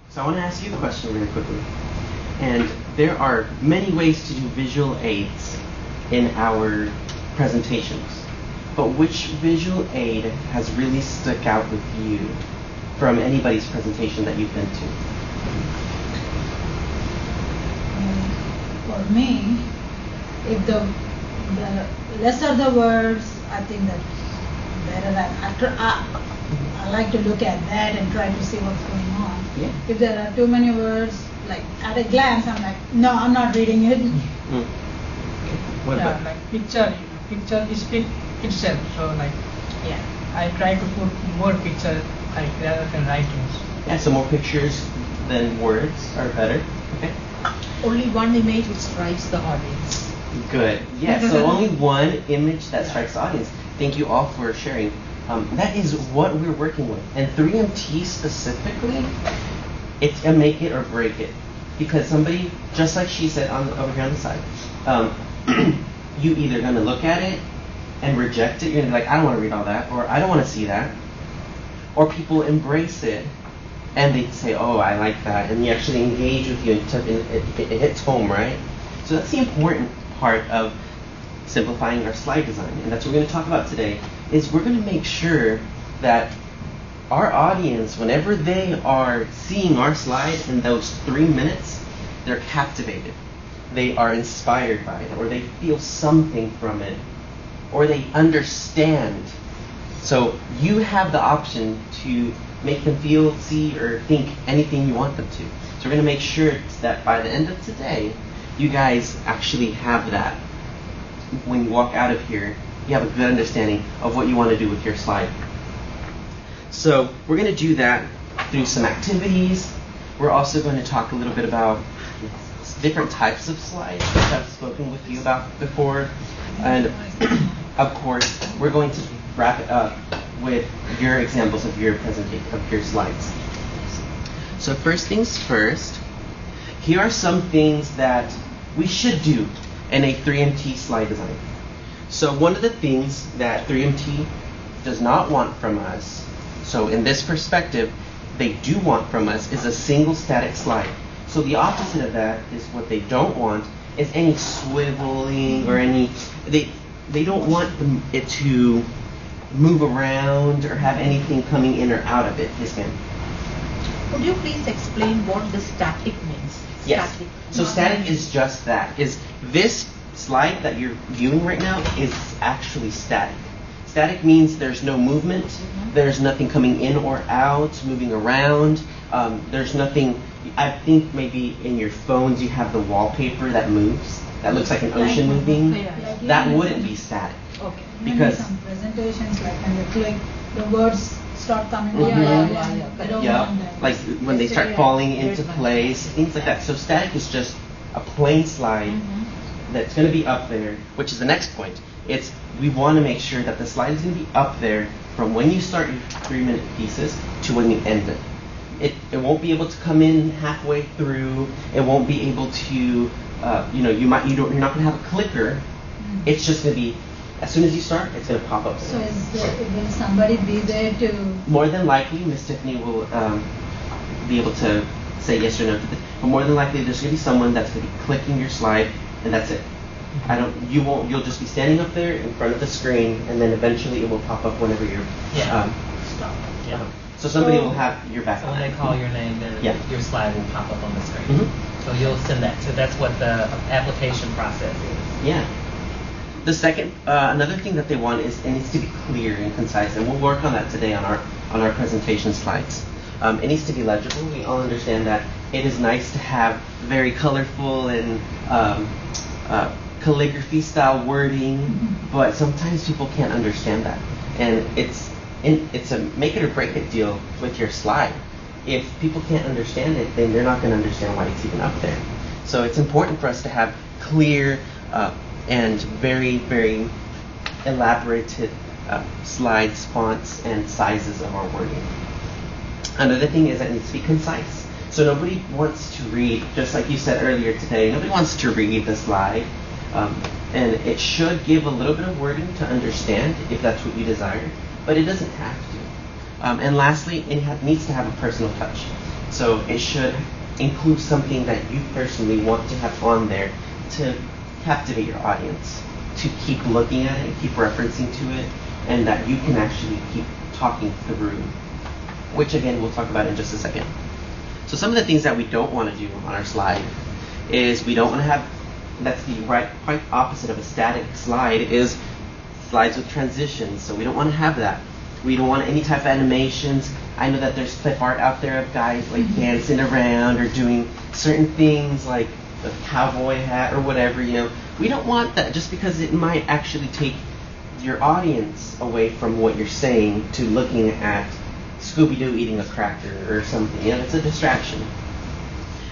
So I want to ask you a question really quickly. And there are many ways to do visual aids in our presentations. But which visual aid has really stuck out with you from anybody's presentation that you've been to? For me, if the lesser the words, I think that better. I like to look at that and try to see what's going on. Yeah. If there are too many words, like at a glance, I'm like, no, I'm not reading it. What about? Like picture speak itself. So like, I try to put more picture like rather than writings. Yeah, so more pictures than words are better. Okay. Only one image which strikes the audience. Good. Yeah, so only one image that strikes the audience. Thank you all for sharing. That is what we're working with. And 3MT specifically, it's a make it or break it. Because somebody, just like she said over here on the side, you either going to look at it and reject it, you're going to be like, I don't want to read all that, or I don't want to see that. Or people embrace it and they say, oh, I like that, and you actually engage with you, and it hits home, right? So that's the important part of simplifying our slide design, and that's what we're going to talk about today, is we're going to make sure that our audience, whenever they are seeing our slide in those 3 minutes, they're captivated, they are inspired by it, or they feel something from it, or they understand. So you have the option to make them feel, see, or think anything you want them to. So we're going to make sure that by the end of today, you guys actually have that. When you walk out of here, you have a good understanding of what you want to do with your slide. So we're going to do that through some activities. We're also going to talk a little bit about different types of slides, which I've spoken with you about before. And of course, we're going to wrap it up with your examples of your presentation, of your slides. So first things first, here are some things that we should do in a 3MT slide design. So one of the things that 3MT does not want from us, so in this perspective, they do want from us is a single static slide. So the opposite of that is what they don't want is any swiveling or any, they don't want it to move around or have anything coming in or out of it. Yes, ma'am. Could you please explain what the static means? Yes. Static. So static is just that. Is this slide that you're viewing right now is actually static. Static means there's no movement. There's nothing coming in or out, moving around. There's nothing. I think maybe in your phones you have the wallpaper that moves. That looks like an ocean moving. That wouldn't be static. Okay. Because some presentations, like when you click, the words start coming Mhm. on. I don't Yeah, want that. like when they start falling into place, things like that. So static is just a plain slide that's going to be up there, which is the next point. It's we want to make sure that the slide is going to be up there from when you start your 3-minute pieces to when you end it. It won't be able to come in halfway through. It won't be able to, you're not going to have a clicker. It's just going to be, as soon as you start, it's going to pop up. So will somebody be there to? More than likely, Miss Tiffany will be able to say yes or no to this. But more than likely, there's going to be someone that's going to be clicking your slide, and that's it. You'll just be standing up there in front of the screen, and then eventually it will pop up whenever you're Stop. Yeah. So somebody will have your back. So when they call your name, then your slide will pop up on the screen. So you'll send that. So that's what the application process is. Yeah. The second, another thing that they want is it needs to be clear and concise, and we'll work on that today on our presentation slides. It needs to be legible. We all understand that it is nice to have very colorful and calligraphy style wording, but sometimes people can't understand that, and it's a make it or break it deal with your slide. If people can't understand it, then they're not going to understand why it's even up there. So it's important for us to have clear and very, very elaborated slides, fonts, and sizes of our wording. Another thing is that it needs to be concise. So nobody wants to read, just like you said earlier today, nobody wants to read the slide. And it should give a little bit of wording to understand if that's what you desire, but it doesn't have to. And lastly, it needs to have a personal touch. So it should include something that you personally want to have on there to captivate your audience, to keep looking at it, keep referencing to it, and that you can actually keep talking through, which again we'll talk about in just a second. So some of the things that we don't want to do on our slide is we don't want to have, that's the quite opposite of a static slide, is slides with transitions. So we don't want to have that. We don't want any type of animations. I know that there's clip art out there of guys like dancing around or doing certain things like the cowboy hat or whatever, you know. We don't want that just because it might actually take your audience away from what you're saying to looking at Scooby-Doo eating a cracker or something. You know, it's a distraction.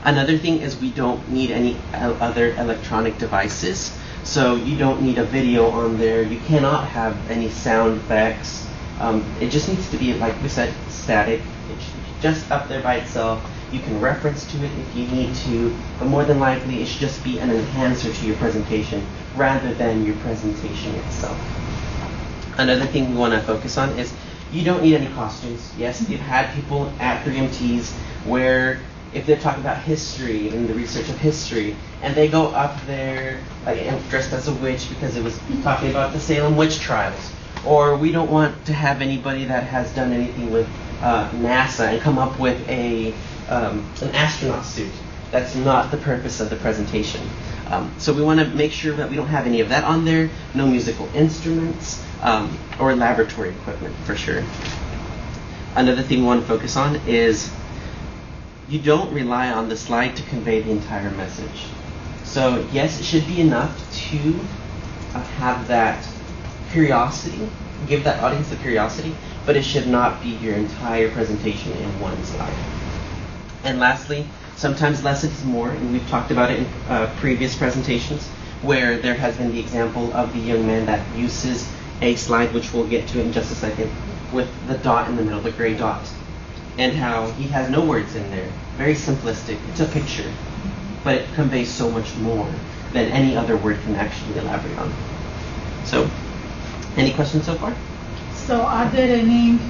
Another thing is we don't need any other electronic devices. So you don't need a video on there. You cannot have any sound effects. It just needs to be, like we said, static. It's just up there by itself. You can reference to it if you need to, but more than likely it should just be an enhancer to your presentation rather than your presentation itself. Another thing we want to focus on is you don't need any costumes. Yes, you've had people at 3MTs where if they're talking about history and the research of history, and they go up there like dressed as a witch because it was talking about the Salem witch trials. Or we don't want to have anybody that has done anything with NASA and come up with an astronaut suit. That's not the purpose of the presentation. So we want to make sure that we don't have any of that on there, no musical instruments, or laboratory equipment for sure. Another thing we want to focus on is you don't rely on the slide to convey the entire message. So yes, it should be enough to have that curiosity, give that audience the curiosity, but it should not be your entire presentation in one slide. And lastly, sometimes less is more, and we've talked about it in previous presentations, where there has been the example of the young man that uses a slide, which we'll get to in just a second, with the dot in the middle, the gray dot, and how he has no words in there. Very simplistic. It's a picture, but it conveys so much more than any other word can actually elaborate on. So, any questions so far? So are there any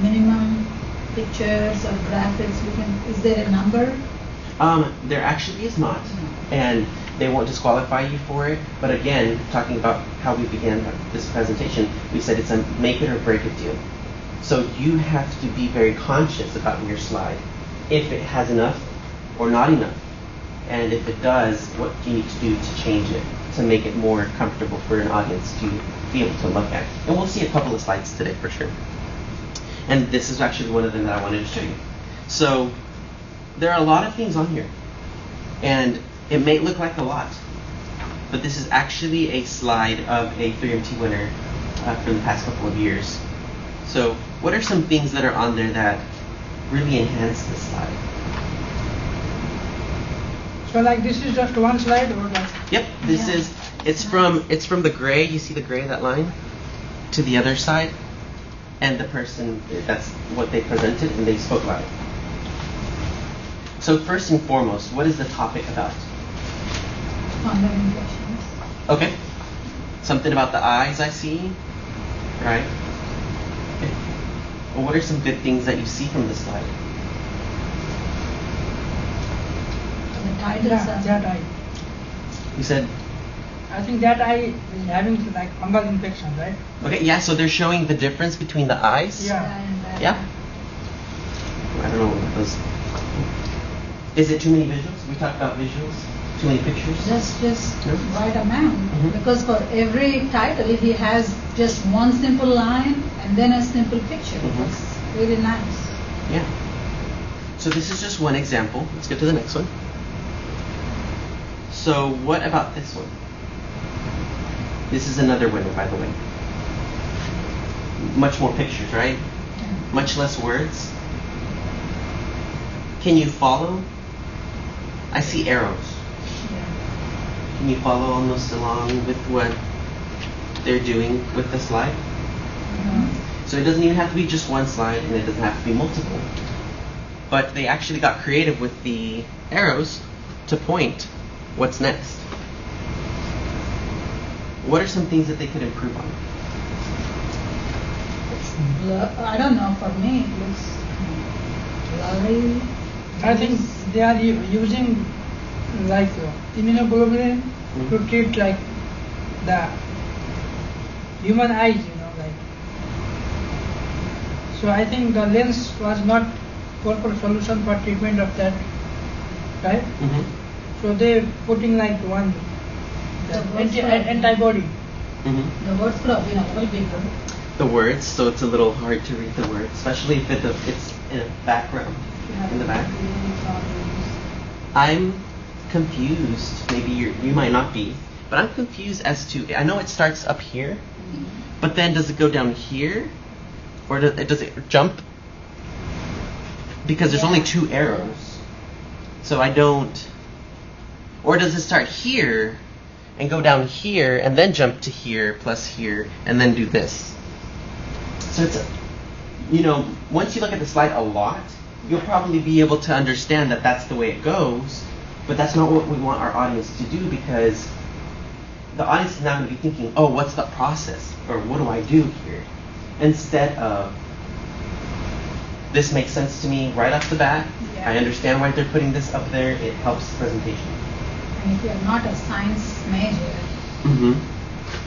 minimum pictures or graphics is there a number? There actually is not, and they won't disqualify you for it. But again, talking about how we began this presentation, we said it's a make it or break it deal. So you have to be very conscious about your slide, if it has enough or not enough. And if it does, what do you need to do to change it, to make it more comfortable for an audience to be able to look at. And we'll see a couple of slides today for sure. And this is actually one of them that I wanted to show you. So there are a lot of things on here, and it may look like a lot, but this is actually a slide of a 3MT winner from the past couple of years. So what are some things that are on there that really enhance this slide? So like this is just one slide or like? Yep, this is, it's from the gray, you see the gray, that line, to the other side, and the person, that's what they presented and they spoke about it. So first and foremost, what is the topic about? Condom injections. Okay. Something about the eyes I see, right? Okay. Well, what are some good things that you see from this slide? The title That eye. You said? I think that eye is having like fungal infection, right? Okay, yeah, so they're showing the difference between the eyes? Yeah. Yeah? I don't know what those... Is it too many visuals? We talked about visuals? Too many pictures? Just No? right amount. Mhm. Because for every title, he has just one simple line and then a simple picture. Mhm. It's really nice. Yeah. So this is just one example. Let's get to the next one. So what about this one? This is another winner, by the way. Much more pictures, right? Much less words. Can you follow? I see arrows. Can you follow almost along with what they're doing with the slide? So it doesn't even have to be just one slide, and it doesn't have to be multiple. But they actually got creative with the arrows to point what's next. What are some things that they could improve on? I don't know, for me it looks blurry. I think they are using like immunoglobulin to treat like the human eyes, like. So I think the lens was not proper solution for treatment of that, right? So they putting like one antibody. The words could have been a little bigger. The words, so it's a little hard to read the words, especially if it's in a background, in the back. I'm confused. Maybe you might not be, but I'm confused as to. I know it starts up here, but then does it go down here, or does it jump? Because there's only 2 arrows, so I don't. Or does it start here and go down here and then jump to here plus here and then do this? So it's, once you look at the slide a lot, you'll probably be able to understand that that's the way it goes, but that's not what we want our audience to do, because the audience is now going to be thinking, oh, what's the process? Or what do I do here? Instead of, this makes sense to me right off the bat. Yeah. I understand why they're putting this up there. It helps the presentation. And if you're not a science major,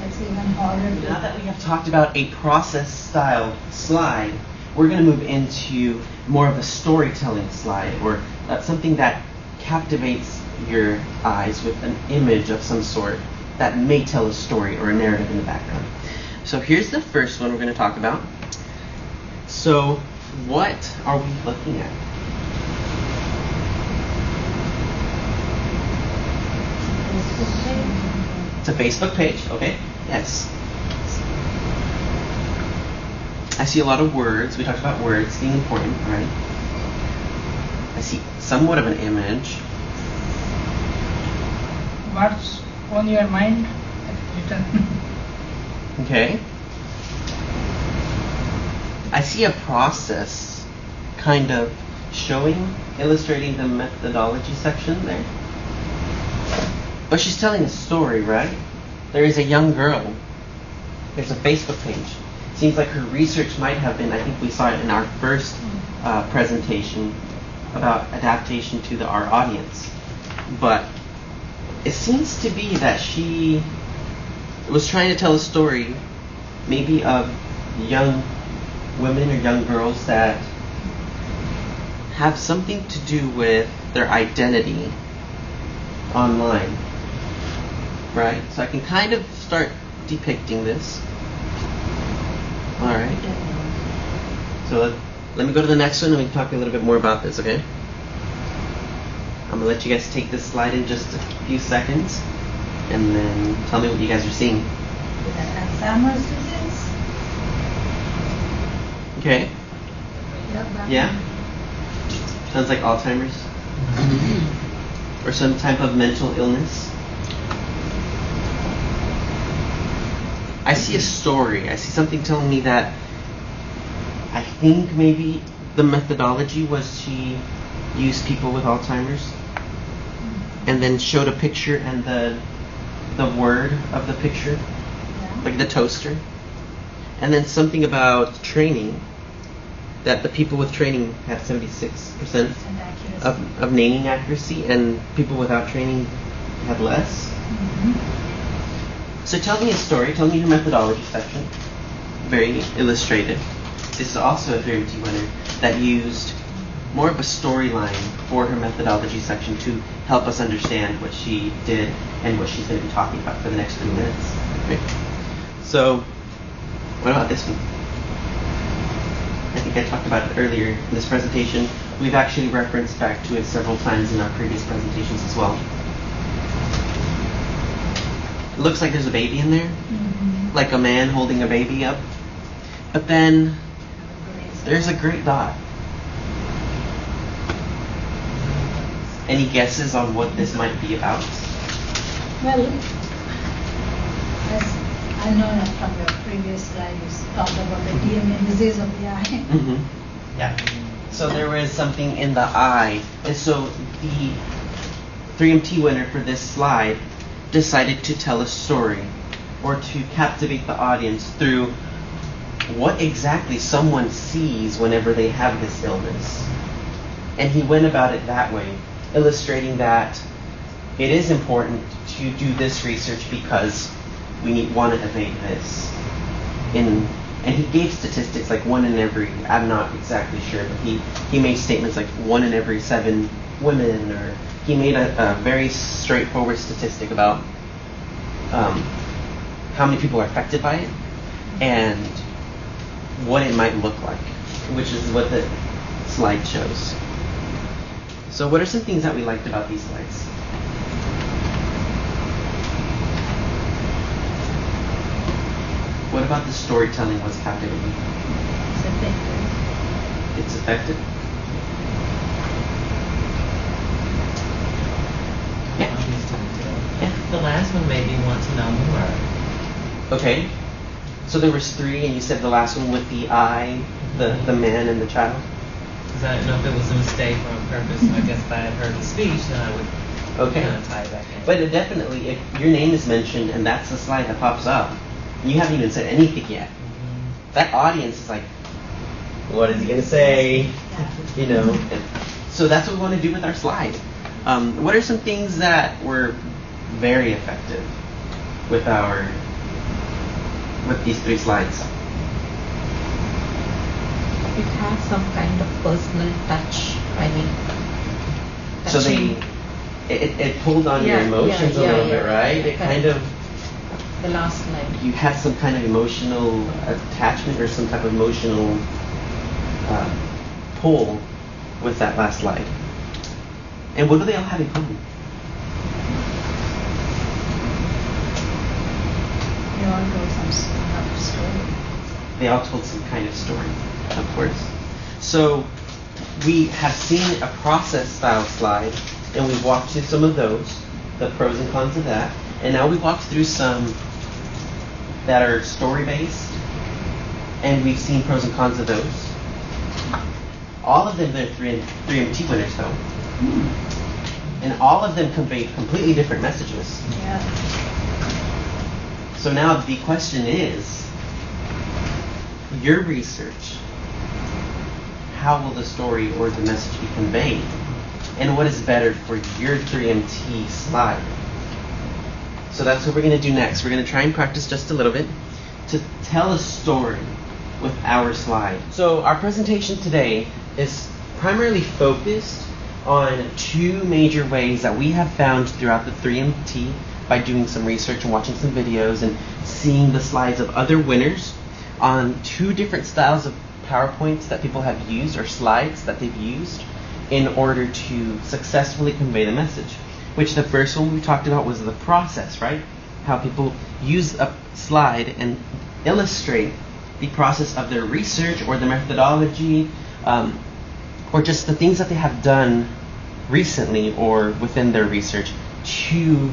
it's even harder to... Now that we have talked about a process-style slide, we're going to move into more of a storytelling slide, or something that captivates your eyes with an image of some sort that may tell a story or a narrative in the background. So here's the first one we're going to talk about. So what are we looking at? It's a Facebook page, okay? Yes. I see a lot of words. We talked about words being important, right? I see somewhat of an image. What's on your mind? Written. Okay. I see a process kind of illustrating the methodology section there. But she's telling a story, right? There is a young girl. There's a Facebook page. Seems like her research might have been, I think we saw it in our first presentation about adaptation to our audience. But it seems to be that she was trying to tell a story maybe of young women or young girls that have something to do with their identity online. Right? So I can kind of start depicting this. Alright. So let me go to the next one and we can talk a little bit more about this, okay? I'm going to let you guys take this slide in just a few seconds and then tell me what you guys are seeing. Alzheimer's disease? Okay. Yep, Yeah? Sounds like Alzheimer's. Or some type of mental illness. I see a story. I see something telling me that I think maybe the methodology was she used people with Alzheimer's and then showed a picture and the word of the picture, like the toaster, and then something about training, that the people with training have 76% of naming accuracy and people without training have less. So tell me a story, tell me your methodology section. Very illustrative. This is also a 3MT winner that used more of a storyline for her methodology section to help us understand what she did and what she's going to be talking about for the next 3 minutes. Okay. So, what about this one? I think I talked about it earlier in this presentation. We've actually referenced back to it several times in our previous presentations as well. It looks like there's a baby in there, like a man holding a baby up. But then there's a great dot. Any guesses on what this might be about? Well, as I know that from your previous slide, you talked about the DMA disease of the eye. Yeah. So there was something in the eye. And so the 3MT winner for this slide decided to tell a story or to captivate the audience through what exactly someone sees whenever they have this illness. And he went about it that way, illustrating that it is important to do this research because we want to evade this. And he gave statistics like 1 in every, I'm not exactly sure, but he made statements like 1 in every 7 women, or he made a very straightforward statistic about how many people are affected by it and what it might look like, which is what the slide shows. So what are some things that we liked about these slides? What about the storytelling was captivating? It's effective. It's effective? Yeah. The last one made me want to know more. Okay. So there was 3, and you said the last one with the I, the man and the child? Because I didn't know if it was a mistake or on purpose. I guess if I had heard the speech, then I would kind of tie it back in. But it definitely, if your name is mentioned and that's the slide that pops up, you haven't even said anything yet. That audience is like, what is he going to say? You know. And so that's what we want to do with our slide. What are some things that were very effective with these 3 slides? It has some kind of personal touch. I mean, So it pulled on your emotions a little bit, right? It kind of, the last line. you had some kind of emotional attachment or some type of emotional pull with that last slide. And what do they all have in common? They all told some kind of story. They all told some kind of story, of course. So we have seen a process style slide, and we've walked through some of those, the pros and cons of that. And now we walked through some that are story based, and we've seen pros and cons of those. All of them, they're 3MT winners though. And all of them convey completely different messages. Yeah. So now the question is, your research, how will the story or the message be conveyed? And what is better for your 3MT slide? So that's what we're going to do next. We're going to try and practice just a little bit to tell a story with our slide. So our presentation today is primarily focused on 2 major ways that we have found throughout the 3MT by doing some research and watching some videos and seeing the slides of other winners on 2 different styles of PowerPoints that people have used, or slides that they've used, in order to successfully convey the message. Which the first one we talked about was the process, right? How people use a slide and illustrate the process of their research or the methodology, or just the things that they have done recently or within their research to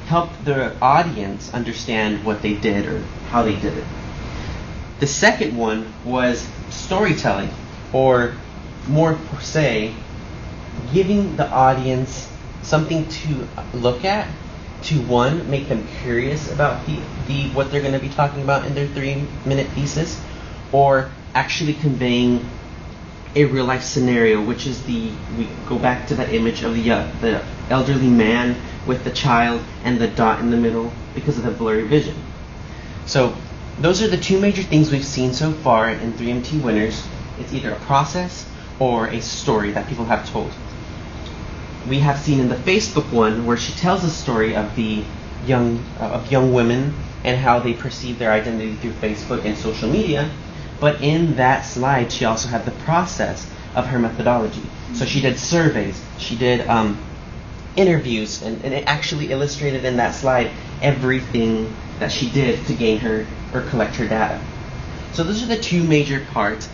help the audience understand what they did or how they did it. The second one was storytelling, or more per se, giving the audience something to look at, to one, make them curious about the what they're going to be talking about in their 3-minute pieces, or actually conveying a real life scenario, which is we go back to that image of the elderly man with the child and the dot in the middle because of the blurry vision. So those are the 2 major things we've seen so far in 3MT winners. It's either a process or a story that people have told. We have seen in the Facebook one where she tells a story of the young women and how they perceive their identity through Facebook and social media. But in that slide, she also had the process of her methodology. So she did surveys, she did interviews, and it actually illustrated in that slide everything that she did to gain her or collect her data. So those are the 2 major parts.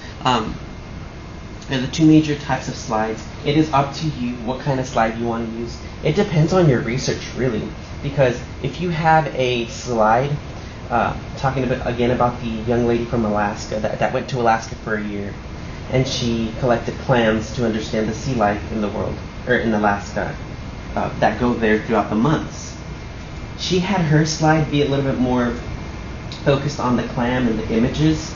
And the 2 major types of slides. It is up to you what kind of slide you want to use. It depends on your research, really, because if you have a slide talking about the young lady from Alaska that went to Alaska for a year, and she collected clams to understand the sea life in the world, or in Alaska, that go there throughout the months. She had her slide be a little bit more focused on the clam and the images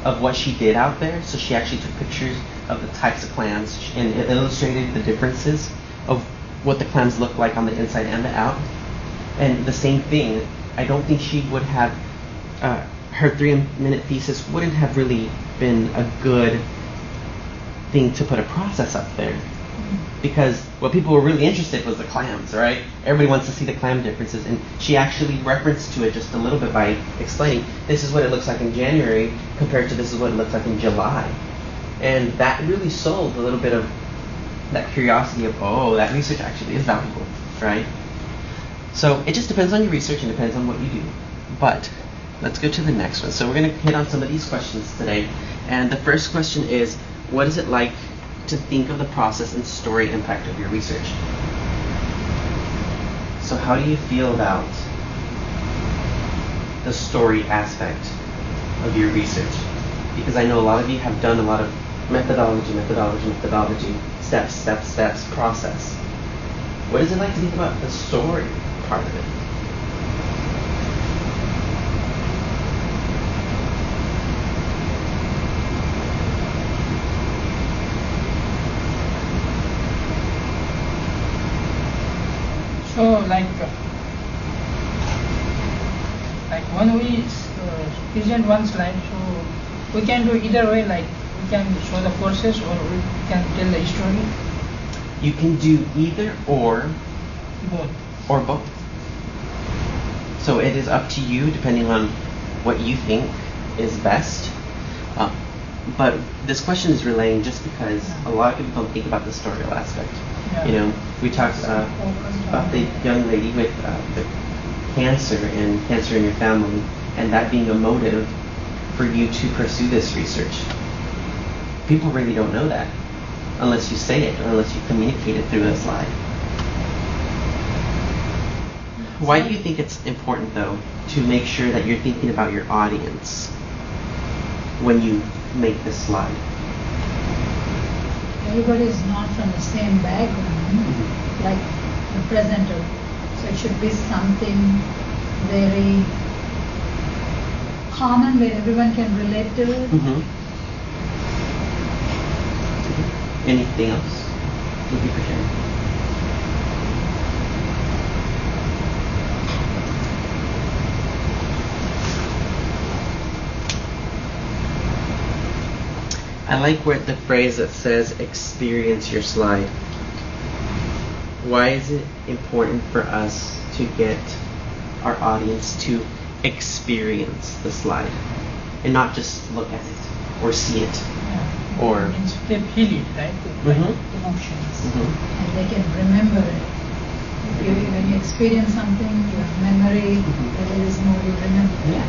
of what she did out there. So she actually took pictures of the types of clams, and it illustrated the differences of what the clams look like on the inside and the out. And the same thing, I don't think she would have, her 3-minute thesis wouldn't have really been a good thing to put a process up there. Because what people were really interested was the clams, right? Everybody wants to see the clam differences, and she actually referenced to it just a little bit by explaining this is what it looks like in January compared to this is what it looks like in July. And that really sold a little bit of that curiosity of, oh, that research actually is valuable, right? So it just depends on your research and depends on what you do. But let's go to the next one. So we're going to hit on some of these questions today. And the first question is, what is it like to think of the process and story impact of your research? So how do you feel about the story aspect of your research? Because I know a lot of you have done a lot of methodology, steps, process. What is it like to think about the story part of it? So like when we present one slide, so we can do either way, like we can show the process or we can tell the story. You can do either or both. So it is up to you depending on what you think is best. But this question is relaying just because a lot of people don't think about the storyal aspect. Yeah. You know, we talked about the young lady with the cancer and cancer in your family, and that being a motive for you to pursue this research. People really don't know that unless you say it or unless you communicate it through a slide. Why do you think it's important, though, to make sure that you're thinking about your audience when you make this slide? Everybody is not from the same background, like the presenter. So it should be something very common where everyone can relate to it. Anything else? Thank you for sharing. I like where the phrase that says experience your slide. Why is it important for us to get our audience to experience the slide and not just look at it or see it? Yeah. Or they feel it, right? Emotions. And they can remember it. When you experience something, your memory, there is more you remember. Yeah.